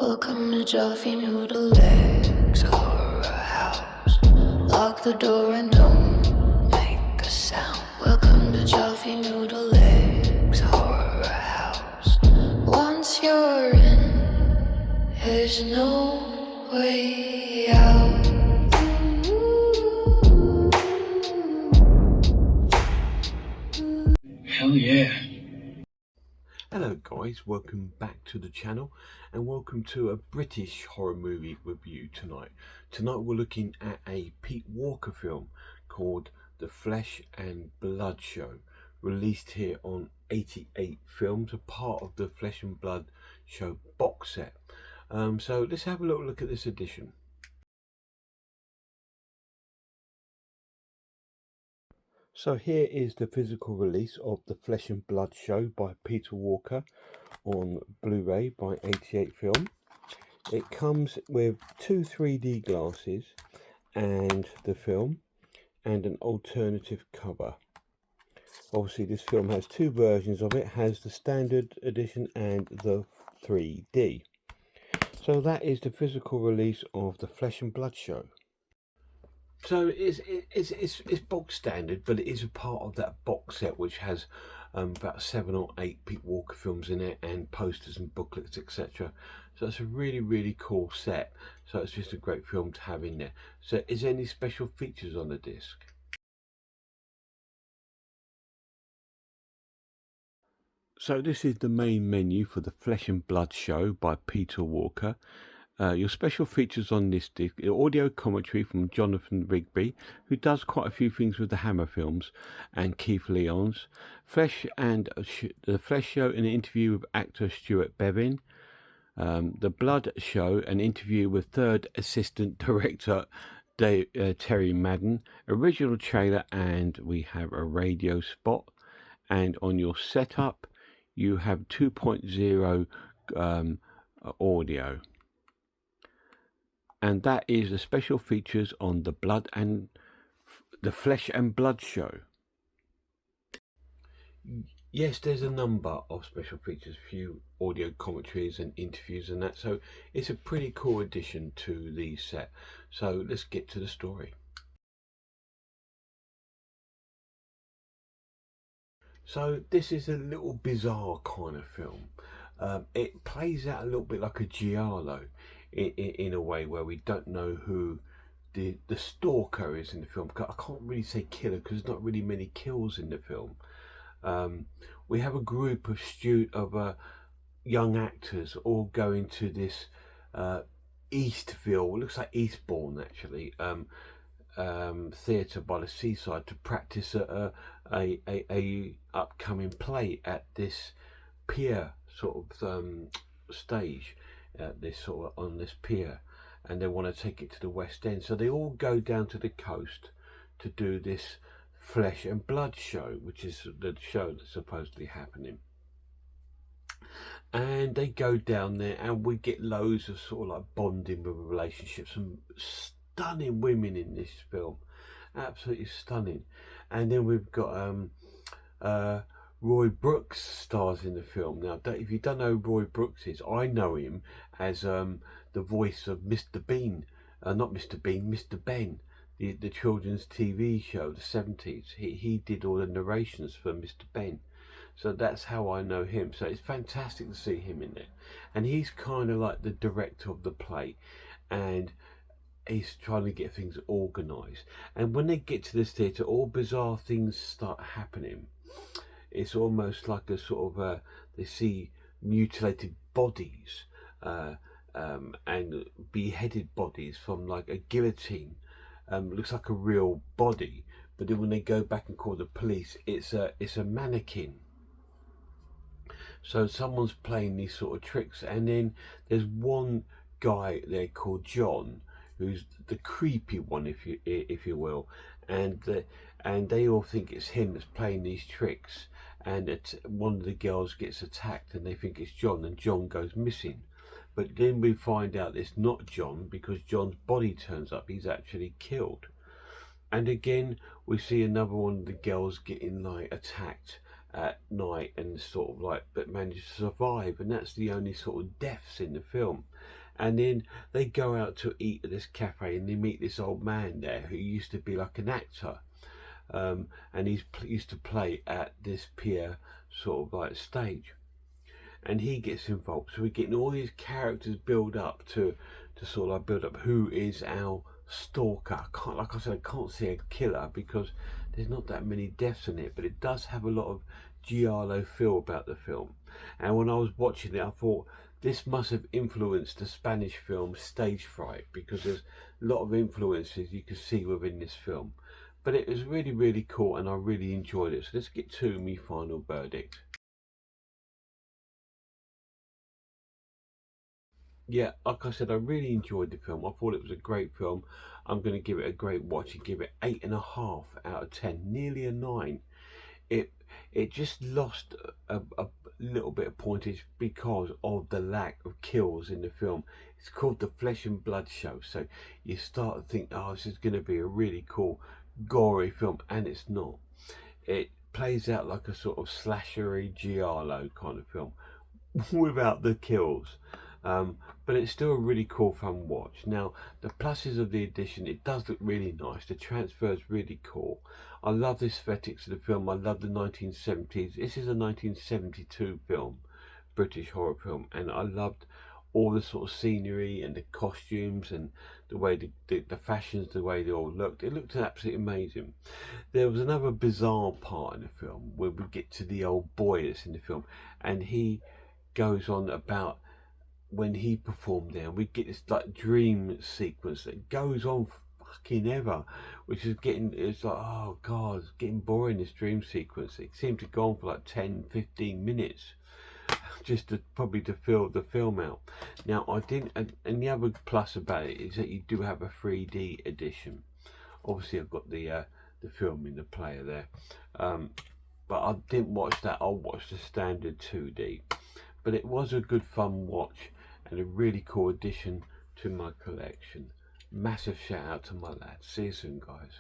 Welcome to Jolly Noodle Legs Horror House. Lock the door and don't make a sound. Welcome to Jolly Noodle Legs Horror House. Once you're in, there's no way out. Hell yeah. Hello guys, welcome back to the channel and welcome to a British horror movie review tonight. Tonight we're looking at a Pete Walker film called The Flesh and Blood Show, released here on 88 Films, a part of the Flesh and Blood Show box set. So let's have a little look at this edition. So here is the physical release of The Flesh and Blood Show by Peter Walker on Blu-ray by 88 Film. It comes with two 3D glasses and the film and an alternative cover. Obviously this film has two versions of it. It has the standard edition and the 3D. So that is the physical release of The Flesh and Blood Show. So it's box standard, but it is a part of that box set which has about 7 or 8 Pete Walker films in it and posters and booklets, etc. So it's a really cool set. So it's just a great film to have in there. So is there any special features on the disc? So this is the main menu for The Flesh and Blood Show by Peter Walker. Your special features on this disc: audio commentary from Jonathan Rigby, who does quite a few things with the Hammer films, and Keith Lyons. The Flesh Show, an interview with actor Stuart Bevin. The Blood Show, an interview with third assistant director Terry Madden. Original trailer, and we have a radio spot. And on your setup, you have 2.0 audio. And that is the special features on the Flesh and Blood Show. Yes, there's a number of special features, a few audio commentaries and interviews and that. So it's a pretty cool addition to the set. So let's get to the story. So this is a little bizarre kind of film. It plays out a little bit like a giallo in a way, where we don't know who the stalker is in the film. I can't really say killer because there's not really many kills in the film. We have a group of young actors all going to this Eastville, looks like Eastbourne actually, theatre by the seaside to practice a upcoming play at this pier sort of stage, on this pier, and they want to take it to the West End. So they all go down to the coast to do this Flesh and Blood Show, which is the show that's supposedly happening. And they go down there, and we get loads of sort of like bonding with relationships. Some stunning women in this film, absolutely stunning. And then we've got Roy Brooks stars in the film. Now, if you don't know who Roy Brooks is, I know him as the voice of Mr. Bean, not Mr. Bean, Mr. Ben, the children's TV show, the 70s. He did all the narrations for Mr. Ben. So that's how I know him. So it's fantastic to see him in there. And he's kind of like the director of the play, and he's trying to get things organised. And when they get to this theatre, all bizarre things start happening. It's almost like a sort of they see mutilated bodies and beheaded bodies from like a guillotine. Looks like a real body, but then when they go back and call the police, it's a mannequin. So someone's playing these sort of tricks, and then there's one guy there called John, who's the creepy one, if you will, and they all think it's him that's playing these tricks. And one of the girls gets attacked, and they think it's John, and John goes missing. But then we find out it's not John, because John's body turns up. He's actually killed. And again, we see another one of the girls getting like attacked, at night and sort of like, but manage to survive, and that's the only sort of deaths in the film. And then they go out to eat at this cafe, and they meet this old man there who used to be like an actor, and he's used to play at this pier sort of like stage, and he gets involved. So we're getting all these characters build up to sort of like build up who is our stalker. Like I said, I can't see a killer because there's not that many deaths in it, but it does have a lot of giallo feel about the film. And when I was watching it, I thought this must have influenced the Spanish film Stage Fright, because there's a lot of influences you can see within this film. But it was really, really cool, and I really enjoyed it. So let's get to my final verdict. Yeah, like I said, I really enjoyed the film. I thought it was a great film. I'm going to give it a great watch and give it 8.5 out of 10, nearly a 9. It it just lost a little bit of pointage because of the lack of kills in the film. It's called the Flesh and Blood Show, so you start to think, oh, this is going to be a really cool, gory film, and it's not. It plays out like a sort of slashery giallo kind of film without the kills. But it's still a really cool fun watch. Now, the pluses of the edition, it does look really nice. The transfer is really cool. I love the aesthetics of the film. I love the 1970s. This is a 1972 film, British horror film, and I loved all the sort of scenery and the costumes and the way the fashions, the way they all looked. It looked absolutely amazing. There was another bizarre part in the film where we get to the old boy that's in the film, and he goes on about when he performed there, and we get this like dream sequence that goes on fucking ever, which is getting, it's like, oh god, it's getting boring, this dream sequence. It seemed to go on for like 10-15 minutes just to probably to fill the film out. Now I didn't, and the other plus about it is that you do have a 3D edition. Obviously I've got the film in the player there, but I didn't watch that. I watched the standard 2D. But it was a good fun watch and a really cool addition to my collection. Massive shout out to my lads. See you soon, guys.